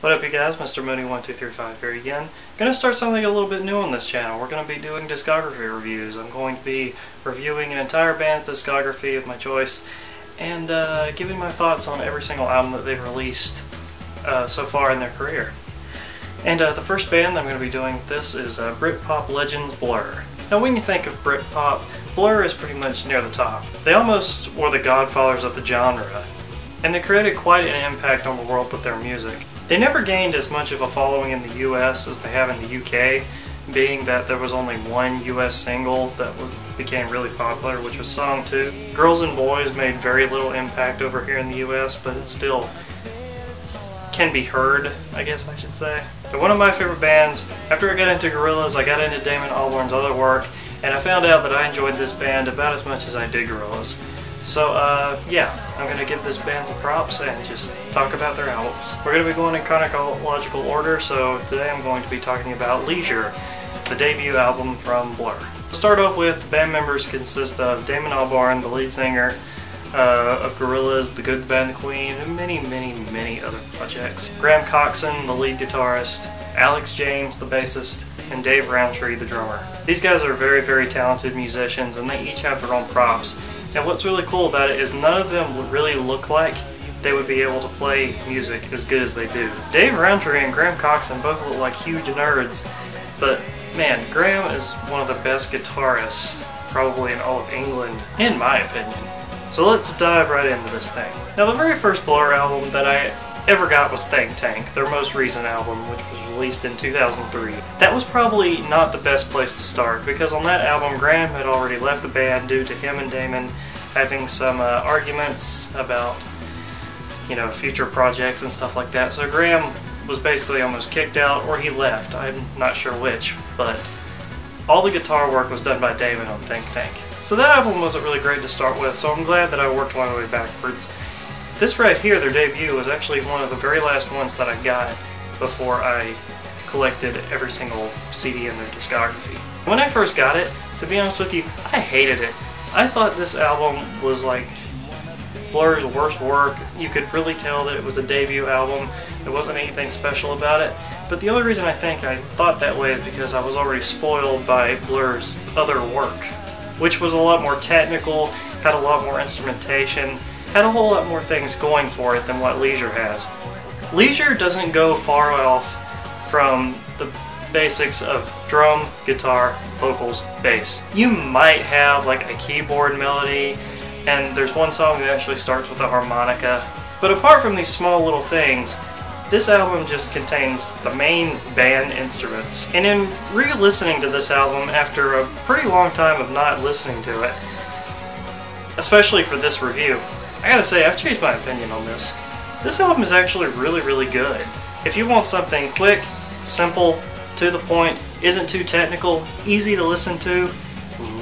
What up you guys, Mr. Mooney1235 here again. Gonna start something a little bit new on this channel. We're gonna be doing discography reviews. I'm going to be reviewing an entire band's discography of my choice and giving my thoughts on every single album that they've released so far in their career. And the first band that I'm going to be doing this is Brit-pop legends Blur. Now when you think of Brit-pop, Blur is pretty much near the top. They almost were the godfathers of the genre, and they created quite an impact on the world with their music. They never gained as much of a following in the US as they have in the UK, being that there was only one US single that became really popular, which was Song 2. Girls and Boys made very little impact over here in the US, but it still can be heard, I guess I should say. But one of my favorite bands, after I got into Gorillaz, I got into Damon Albarn's other work, and I found out that I enjoyed this band about as much as I did Gorillaz. So yeah, I'm going to give this band some props and just talk about their albums. We're going to be going in chronological order, so today I'm going to be talking about Leisure, the debut album from Blur. To start off with, the band members consist of Damon Albarn, the lead singer of Gorillaz, The Good, the Bad, and the Queen, and many other projects. Graham Coxon, the lead guitarist, Alex James, the bassist, and Dave Roundtree, the drummer. These guys are very talented musicians, and they each have their own props. And what's really cool about it is none of them would really look like they would be able to play music as good as they do. Dave Roundtree and Graham Coxon both look like huge nerds, but man, Graham is one of the best guitarists probably in all of England, in my opinion. So let's dive right into this thing. Now the very first Blur album that I ever got was Think Tank, their most recent album, which was released in 2003. That was probably not the best place to start, because on that album Graham had already left the band due to him and Damon having some arguments about, you know, future projects and stuff like that. So Graham was basically almost kicked out, or he left, I'm not sure which, but all the guitar work was done by Damon on Think Tank. So that album wasn't really great to start with, so I'm glad that I worked my way backwards. This right here, their debut, was actually one of the very last ones that I got before I collected every single CD in their discography. When I first got it, to be honest with you, I hated it. I thought this album was like Blur's worst work. You could really tell that it was a debut album. There wasn't anything special about it. But the only reason I think I thought that way is because I was already spoiled by Blur's other work, which was a lot more technical, had a lot more instrumentation, had a whole lot more things going for it than what Leisure has. Leisure doesn't go far off from the basics of drum, guitar, vocals, bass. You might have like a keyboard melody, and there's one song that actually starts with a harmonica. But apart from these small little things, this album just contains the main band instruments. And in re-listening to this album after a pretty long time of not listening to it, especially for this review, I gotta say, I've changed my opinion on this. This album is actually really good. If you want something quick, simple, to the point, isn't too technical, easy to listen to,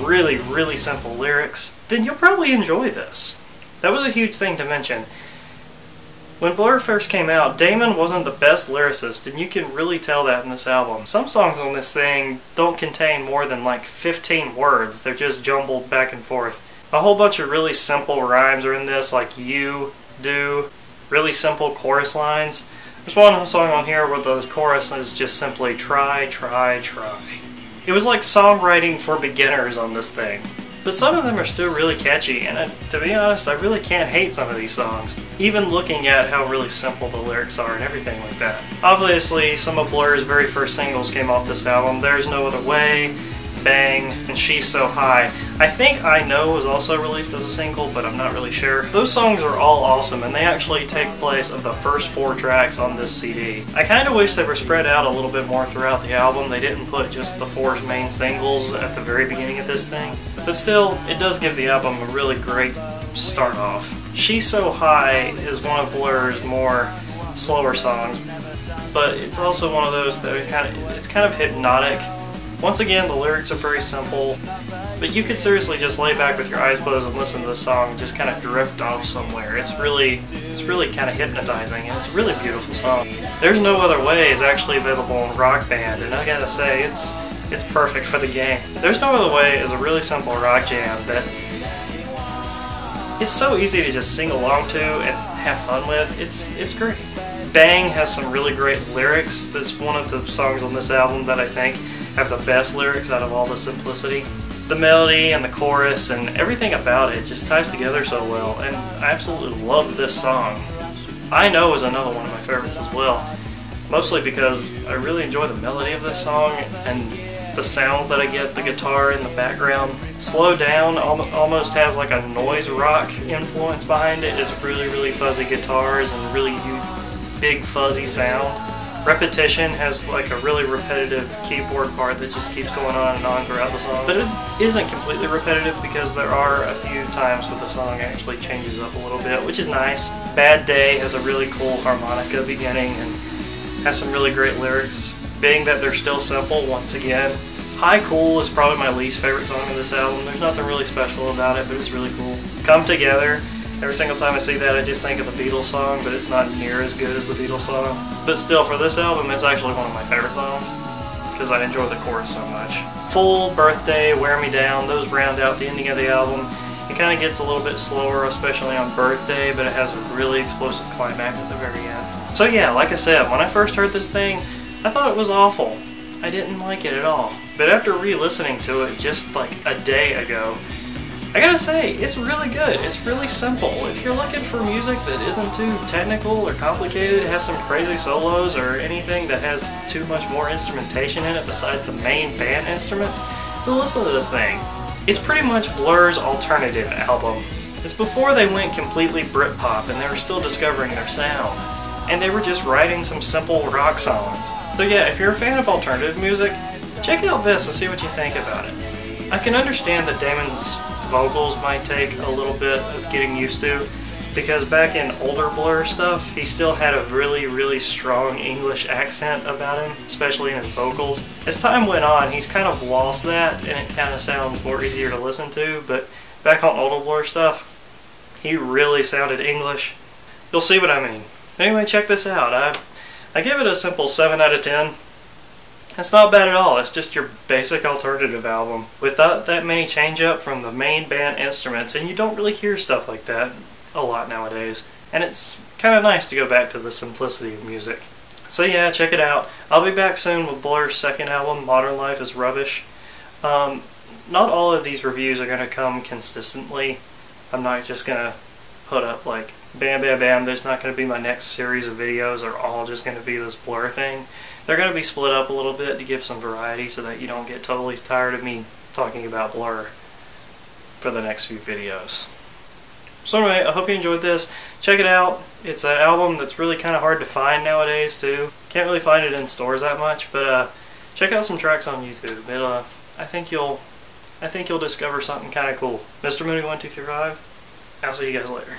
really simple lyrics, then you'll probably enjoy this. That was a huge thing to mention. When Blur first came out, Damon wasn't the best lyricist, and you can really tell that in this album. Some songs on this thing don't contain more than like 15 words, they're just jumbled back and forth. A whole bunch of really simple rhymes are in this, like you, do, really simple chorus lines. There's one song on here where the chorus is just simply try. It was like songwriting for beginners on this thing. But some of them are still really catchy, and to be honest, I really can't hate some of these songs, even looking at how really simple the lyrics are and everything like that. Obviously, some of Blur's very first singles came off this album. There's No Other Way, Bang, and She's So High. I think I Know was also released as a single, but I'm not really sure. Those songs are all awesome, and they actually take place of the first 4 tracks on this CD. I kind of wish they were spread out a little bit more throughout the album. They didn't put just the 4 main singles at the very beginning of this thing. But still, it does give the album a really great start off. She's So High is one of Blur's more slower songs, but it's also one of those that it's kind of hypnotic. Once again, the lyrics are very simple, but you could seriously just lay back with your eyes closed and listen to the song and just kind of drift off somewhere. It's really kind of hypnotizing, and it's a really beautiful song. There's No Other Way is actually available on Rock Band, and I gotta say, it's perfect for the game. There's No Other Way is a really simple rock jam that is so easy to just sing along to and have fun with. It's great. Bang has some really great lyrics. This is one of the songs on this album that I think have the best lyrics out of all the simplicity. The melody and the chorus and everything about it just ties together so well, and I absolutely love this song. I Know is another one of my favorites as well, mostly because I really enjoy the melody of this song and the sounds that I get, the guitar in the background. Slow Down almost has like a noise rock influence behind it. It's really fuzzy guitars and really huge, big fuzzy sound. Repetition has like a really repetitive keyboard part that just keeps going on and on throughout the song. But it isn't completely repetitive because there are a few times where the song actually changes up a little bit, which is nice. Bad Day has a really cool harmonica beginning and has some really great lyrics. Being that they're still simple, once again. High Cool is probably my least favorite song of this album. There's nothing really special about it, but it's really cool. Come Together. Every single time I see that, I just think of the Beatles song, but it's not near as good as the Beatles song. But still, for this album, it's actually one of my favorite songs, because I enjoy the chorus so much. Full, Birthday, Wear Me Down, those round out the ending of the album. It kind of gets a little bit slower, especially on Birthday, but it has a really explosive climax at the very end. So yeah, like I said, when I first heard this thing, I thought it was awful. I didn't like it at all. But after re-listening to it just like a day ago, I gotta say, it's really good. It's really simple. If you're looking for music that isn't too technical or complicated, has some crazy solos or anything that has too much more instrumentation in it besides the main band instruments, then listen to this thing. It's pretty much Blur's alternative album. It's before they went completely Brit-pop and they were still discovering their sound. And they were just writing some simple rock songs. So yeah, if you're a fan of alternative music, check out this and see what you think about it. I can understand that Damon's vocals might take a little bit of getting used to, because back in older Blur stuff, he still had a really strong English accent about him, especially in his vocals. As time went on, he's kind of lost that, and it kind of sounds more easier to listen to, but back on older Blur stuff, he really sounded English. You'll see what I mean. Anyway, check this out. I give it a simple 7 out of 10. It's not bad at all. It's just your basic alternative album without that many change up from the main band instruments, and you don't really hear stuff like that a lot nowadays. And it's kind of nice to go back to the simplicity of music. So yeah, check it out. I'll be back soon with Blur's second album, Modern Life is Rubbish. Not all of these reviews are going to come consistently. I'm not just going to put up like bam bam bam. There's not going to be my next series of videos are all just going to be this Blur thing. They're going to be split up a little bit to give some variety so that you don't get totally tired of me talking about Blur for the next few videos. So anyway, I hope you enjoyed this. Check it out. It's an album that's really kind of hard to find nowadays too. Can't really find it in stores that much, but check out some tracks on YouTube. I think you'll discover something kind of cool. Mr. Mooney 1235. I'll see you guys later.